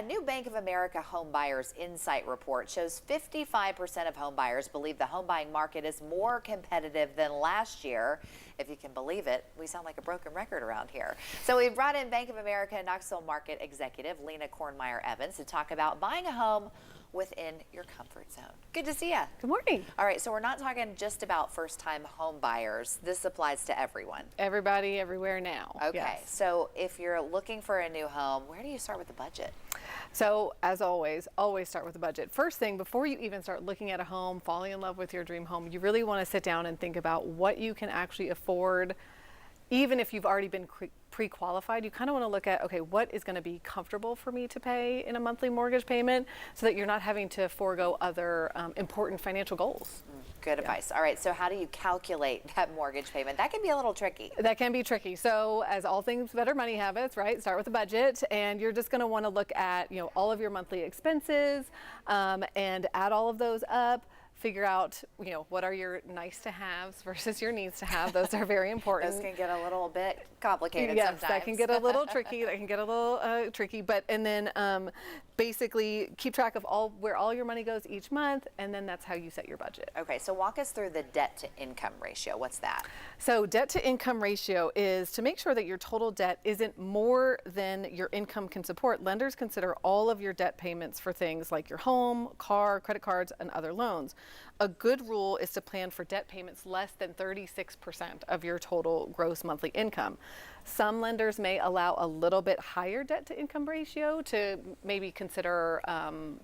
A new Bank of America Home Buyers Insight report shows 55% of home buyers believe the home buying market is more competitive than last year. If you can believe it, we sound like a broken record around here. So we brought in Bank of America Knoxville Market Executive Lina Kornmeyer to talk about buying a home within your comfort zone. Good to see you. Good morning. All right, so we're not talking just about first-time home buyers. This applies to everyone. Everybody, everywhere now. Okay, yes. So if you're looking for a new home, where do you start with the budget? So as always start with the budget. First thing, before you even start looking at a home, falling in love with your dream home, you really want to sit down and think about what you can actually afford. Even if you've already been pre-qualified, you kind of want to look at, okay, what is going to be comfortable for me to pay in a monthly mortgage payment so that you're not having to forego other important financial goals. Good advice. All right, so how do you calculate that mortgage payment? That can be a little tricky. That can be tricky. So as all things better money habits, right? Start with a budget, and you're just going to want to look at, all of your monthly expenses and add all of those up. Figure out, what are your nice to haves versus your needs to have. Those are very important. Those can get a little bit complicated sometimes. That can get a little tricky. That can get a little tricky. And then basically keep track of where all your money goes each month, and then that's how you set your budget. Okay, so walk us through the debt to income ratio. What's that? So debt to income ratio is to make sure that your total debt isn't more than your income can support. Lenders consider all of your debt payments for things like your home, car, credit cards, and other loans. A good rule is to plan for debt payments less than 36% of your total gross monthly income. Some lenders may allow a little bit higher debt to income ratio to maybe consider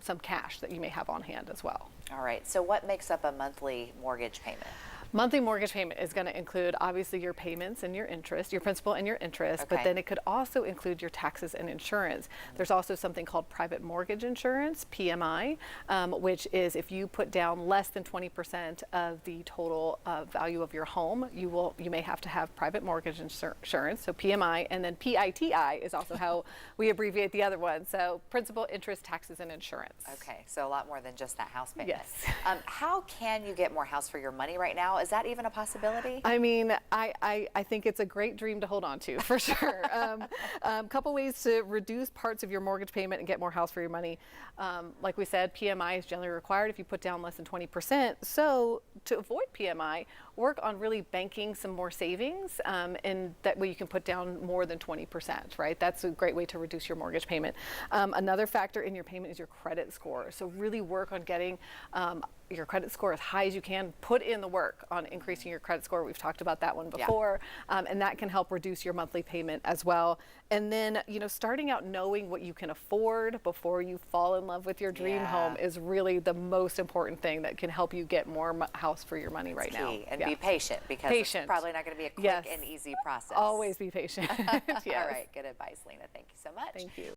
some cash that you may have on hand as well. All right, so what makes up a monthly mortgage payment? Monthly mortgage payment is going to include obviously your payments and your interest, your principal and your interest, okay. But then it could also include your taxes and insurance. There's also something called private mortgage insurance, PMI, which is if you put down less than 20% of the total value of your home, you may have to have private mortgage insurance, so PMI, and then PITI is also how we abbreviate the other one, so principal, interest, taxes, and insurance. Okay, so a lot more than just that house payment. Yes. How can you get more house for your money right now? Is that even a possibility? I mean, I think it's a great dream to hold on to, for sure. Couple ways to reduce parts of your mortgage payment and get more house for your money. Like we said, PMI is generally required if you put down less than 20%. So to avoid PMI, work on really banking some more savings, and that way you can put down more than 20%, right? That's a great way to reduce your mortgage payment. Another factor in your payment is your credit score. So really work on getting your credit score as high as you can. Put in the work on increasing your credit score. We've talked about that one before, and that can help reduce your monthly payment as well. And then, starting out knowing what you can afford before you fall in love with your dream home is really the most important thing that can help you get more house for your money right now. And be patient, because it's probably not going to be a quick and easy process. Always be patient. All right, good advice, Lina. Thank you so much. Thank you.